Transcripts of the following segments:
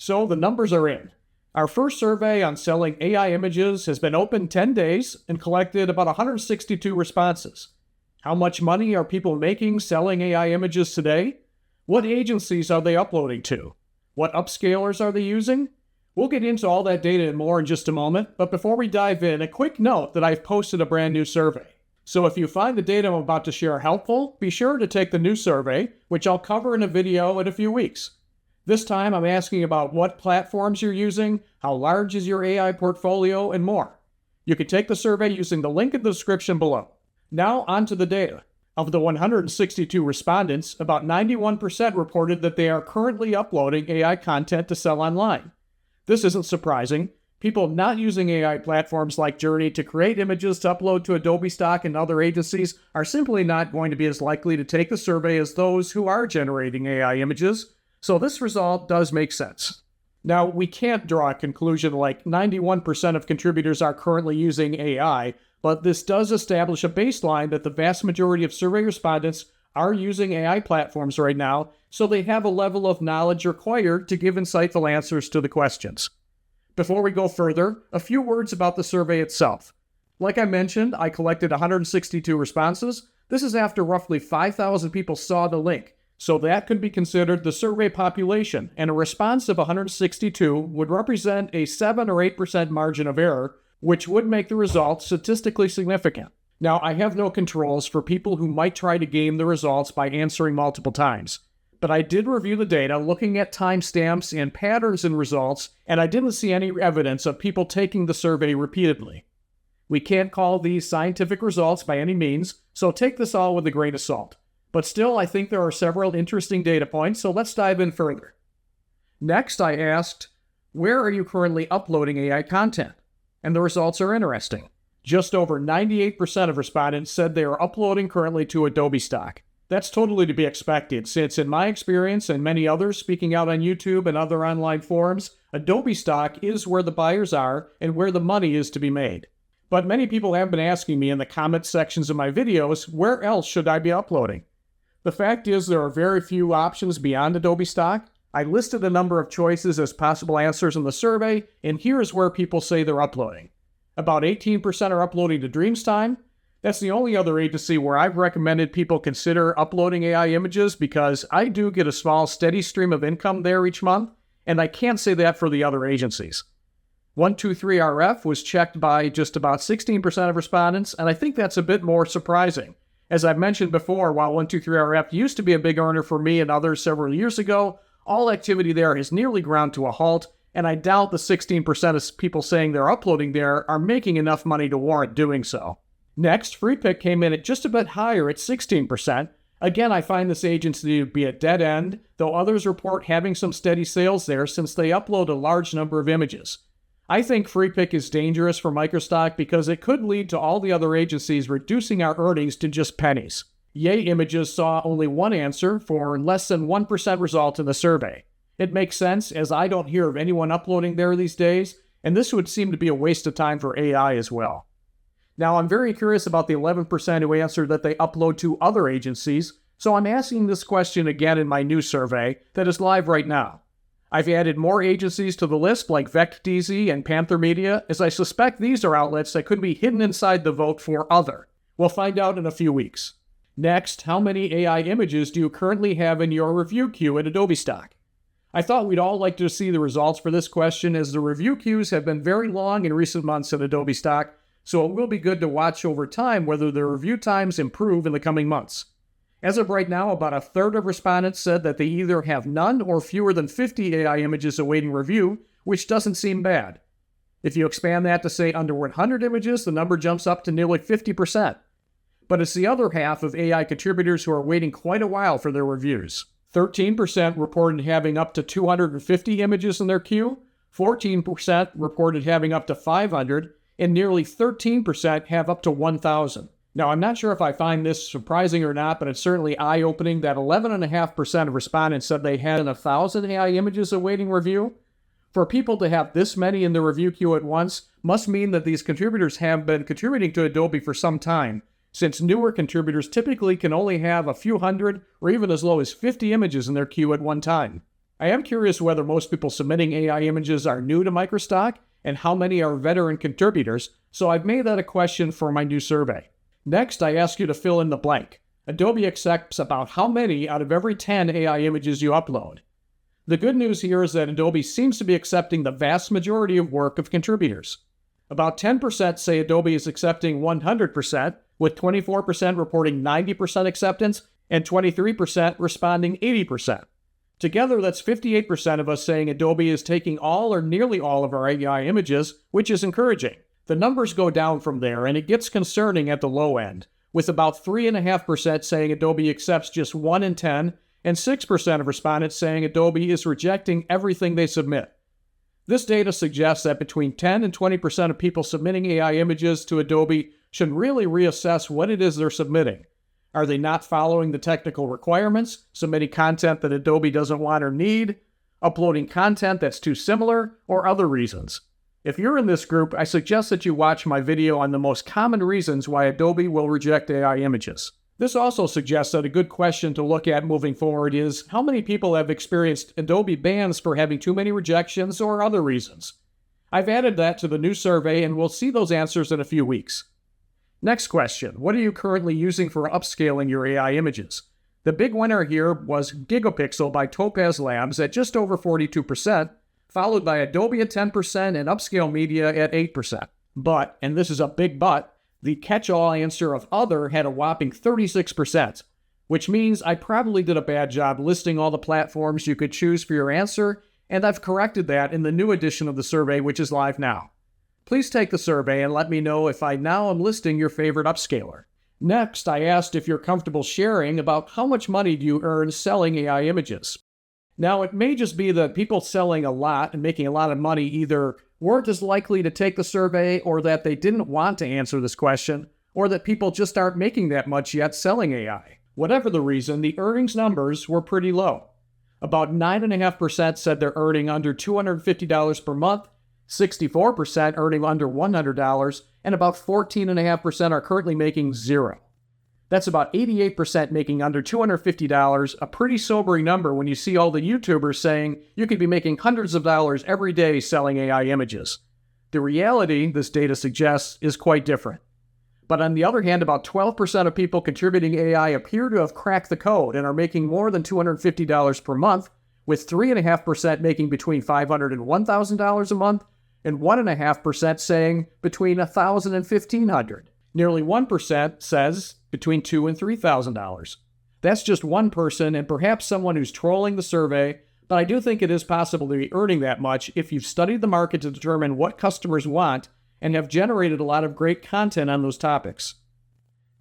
So the numbers are in. Our first survey on selling AI images has been open 10 days and collected about 162 responses. How much money are people making selling AI images today? What agencies are they uploading to? What upscalers are they using? We'll get into all that data and more in just a moment, but before we dive in, a quick note that I've posted a brand new survey. So if you find the data I'm about to share helpful, be sure to take the new survey, which I'll cover in a video in a few weeks. This time I'm asking about what platforms you're using, how large is your AI portfolio, and more. You can take the survey using the link in the description below. Now on to the data. Of the 162 respondents, about 91% reported that they are currently uploading AI content to sell online. This isn't surprising. People not using AI platforms like Journey to create images to upload to Adobe Stock and other agencies are simply not going to be as likely to take the survey as those who are generating AI images, so this result does make sense. Now, we can't draw a conclusion like 91% of contributors are currently using AI, but this does establish a baseline that the vast majority of survey respondents are using AI platforms right now, so they have a level of knowledge required to give insightful answers to the questions. Before we go further, a few words about the survey itself. Like I mentioned, I collected 162 responses. This is after roughly 5,000 people saw the link, so that could be considered the survey population, and a response of 162 would represent a 7 or 8% margin of error, which would make the result statistically significant. Now, I have no controls for people who might try to game the results by answering multiple times, but I did review the data looking at timestamps and patterns in results, and I didn't see any evidence of people taking the survey repeatedly. We can't call these scientific results by any means, so take this all with a grain of salt. But still, I think there are several interesting data points, so let's dive in further. Next, I asked, where are you currently uploading AI content? And the results are interesting. Just over 98% of respondents said they are uploading currently to Adobe Stock. That's totally to be expected, since in my experience and many others speaking out on YouTube and other online forums, Adobe Stock is where the buyers are and where the money is to be made. But many people have been asking me in the comment sections of my videos, where else should I be uploading? The fact is there are very few options beyond Adobe Stock. I listed a number of choices as possible answers in the survey, and here's where people say they're uploading. About 18% are uploading to Dreamtime. That's the only other agency where I've recommended people consider uploading AI images because I do get a small steady stream of income there each month, and I can't say that for the other agencies. 123RF was checked by just about 16% of respondents, and I think that's a bit more surprising. As I've mentioned before, while 123RF used to be a big earner for me and others several years ago, all activity there has nearly ground to a halt, and I doubt the 16% of people saying they're uploading there are making enough money to warrant doing so. Next, FreePick came in at just a bit higher at 16%. Again, I find this agency to be a dead end, though others report having some steady sales there since they upload a large number of images. I think FreePick is dangerous for Microstock because it could lead to all the other agencies reducing our earnings to just pennies. Yay Images saw only one answer for less than 1% result in the survey. It makes sense, as I don't hear of anyone uploading there these days, and this would seem to be a waste of time for AI as well. Now, I'm very curious about the 11% who answered that they upload to other agencies, so I'm asking this question again in my new survey that is live right now. I've added more agencies to the list like VecDZ and Panther Media, as I suspect these are outlets that could be hidden inside the vote for other. We'll find out in a few weeks. Next, how many AI images do you currently have in your review queue at Adobe Stock? I thought we'd all like to see the results for this question, as the review queues have been very long in recent months at Adobe Stock, so it will be good to watch over time whether the review times improve in the coming months. As of right now, about a third of respondents said that they either have none or fewer than 50 AI images awaiting review, which doesn't seem bad. If you expand that to say under 100 images, the number jumps up to nearly 50%. But it's the other half of AI contributors who are waiting quite a while for their reviews. 13% reported having up to 250 images in their queue, 14% reported having up to 500, and nearly 13% have up to 1,000. Now, I'm not sure if I find this surprising or not, but it's certainly eye-opening that 11.5% of respondents said they had 1,000 AI images awaiting review. For people to have this many in the review queue at once must mean that these contributors have been contributing to Adobe for some time, since newer contributors typically can only have a few hundred or even as low as 50 images in their queue at one time. I am curious whether most people submitting AI images are new to Microstock and how many are veteran contributors, so I've made that a question for my new survey. Next, I ask you to fill in the blank. Adobe accepts about how many out of every 10 AI images you upload. The good news here is that Adobe seems to be accepting the vast majority of work of contributors. About 10% say Adobe is accepting 100%, with 24% reporting 90% acceptance and 23% responding 80%. Together, that's 58% of us saying Adobe is taking all or nearly all of our AI images, which is encouraging. The numbers go down from there, and it gets concerning at the low end, with about 3.5% saying Adobe accepts just 1 in 10, and 6% of respondents saying Adobe is rejecting everything they submit. This data suggests that between 10 and 20% of people submitting AI images to Adobe should really reassess what it is they're submitting. Are they not following the technical requirements, submitting content that Adobe doesn't want or need, uploading content that's too similar, or other reasons? If you're in this group, I suggest that you watch my video on the most common reasons why Adobe will reject AI images. This also suggests that a good question to look at moving forward is how many people have experienced Adobe bans for having too many rejections or other reasons. I've added that to the new survey, and we'll see those answers in a few weeks. Next question, what are you currently using for upscaling your AI images? The big winner here was Gigapixel by Topaz Labs at just over 42%, followed by Adobe at 10% and Upscale Media at 8%. But, and this is a big but, the catch-all answer of other had a whopping 36%, which means I probably did a bad job listing all the platforms you could choose for your answer, and I've corrected that in the new edition of the survey, which is live now. Please take the survey and let me know if I now am listing your favorite upscaler. Next, I asked if you're comfortable sharing about how much money do you earn selling AI images. Now, it may just be that people selling a lot and making a lot of money either weren't as likely to take the survey, or that they didn't want to answer this question, or that people just aren't making that much yet selling AI. Whatever the reason, the earnings numbers were pretty low. About 9.5% said they're earning under $250 per month, 64% earning under $100, and about 14.5% are currently making zero. That's about 88% making under $250, a pretty sobering number when you see all the YouTubers saying you could be making hundreds of dollars every day selling AI images. The reality, this data suggests, is quite different. But on the other hand, about 12% of people contributing AI appear to have cracked the code and are making more than $250 per month, with 3.5% making between $500 and $1,000 a month, and 1.5% saying between $1,000 and $1,500. Nearly 1% says between $2,000 and $3,000. That's just one person, and perhaps someone who's trolling the survey, but I do think it is possible to be earning that much if you've studied the market to determine what customers want and have generated a lot of great content on those topics.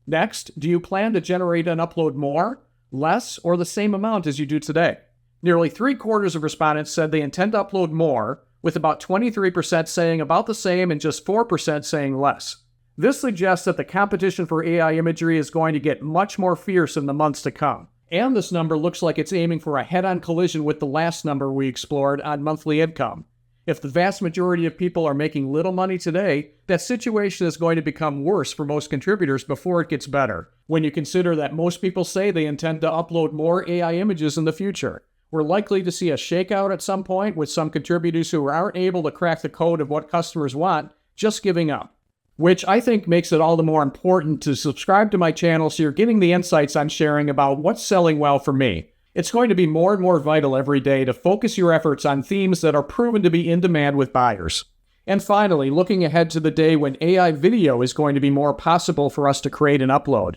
Next, do you plan to generate and upload more, less, or the same amount as you do today? Nearly 3/4 of respondents said they intend to upload more, with about 23% saying about the same and just 4% saying less. This suggests that the competition for AI imagery is going to get much more fierce in the months to come. And this number looks like it's aiming for a head-on collision with the last number we explored on monthly income. If the vast majority of people are making little money today, that situation is going to become worse for most contributors before it gets better, when you consider that most people say they intend to upload more AI images in the future. We're likely to see a shakeout at some point, with some contributors who aren't able to crack the code of what customers want just giving up. Which I think makes it all the more important to subscribe to my channel so you're getting the insights I'm sharing about what's selling well for me. It's going to be more and more vital every day to focus your efforts on themes that are proven to be in demand with buyers. And finally, looking ahead to the day when AI video is going to be more possible for us to create and upload.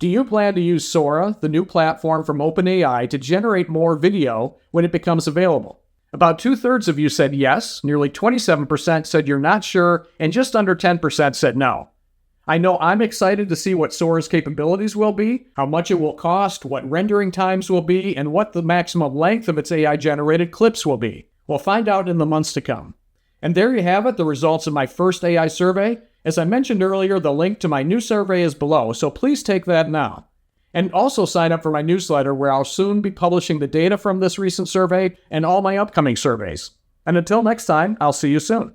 Do you plan to use Sora, the new platform from OpenAI, to generate more video when it becomes available? About 2/3 of you said yes, nearly 27% said you're not sure, and just under 10% said no. I know I'm excited to see what Sora's capabilities will be, how much it will cost, what rendering times will be, and what the maximum length of its AI-generated clips will be. We'll find out in the months to come. And there you have it, the results of my first AI survey. As I mentioned earlier, the link to my new survey is below, so please take that now. And also sign up for my newsletter, where I'll soon be publishing the data from this recent survey and all my upcoming surveys. And until next time, I'll see you soon.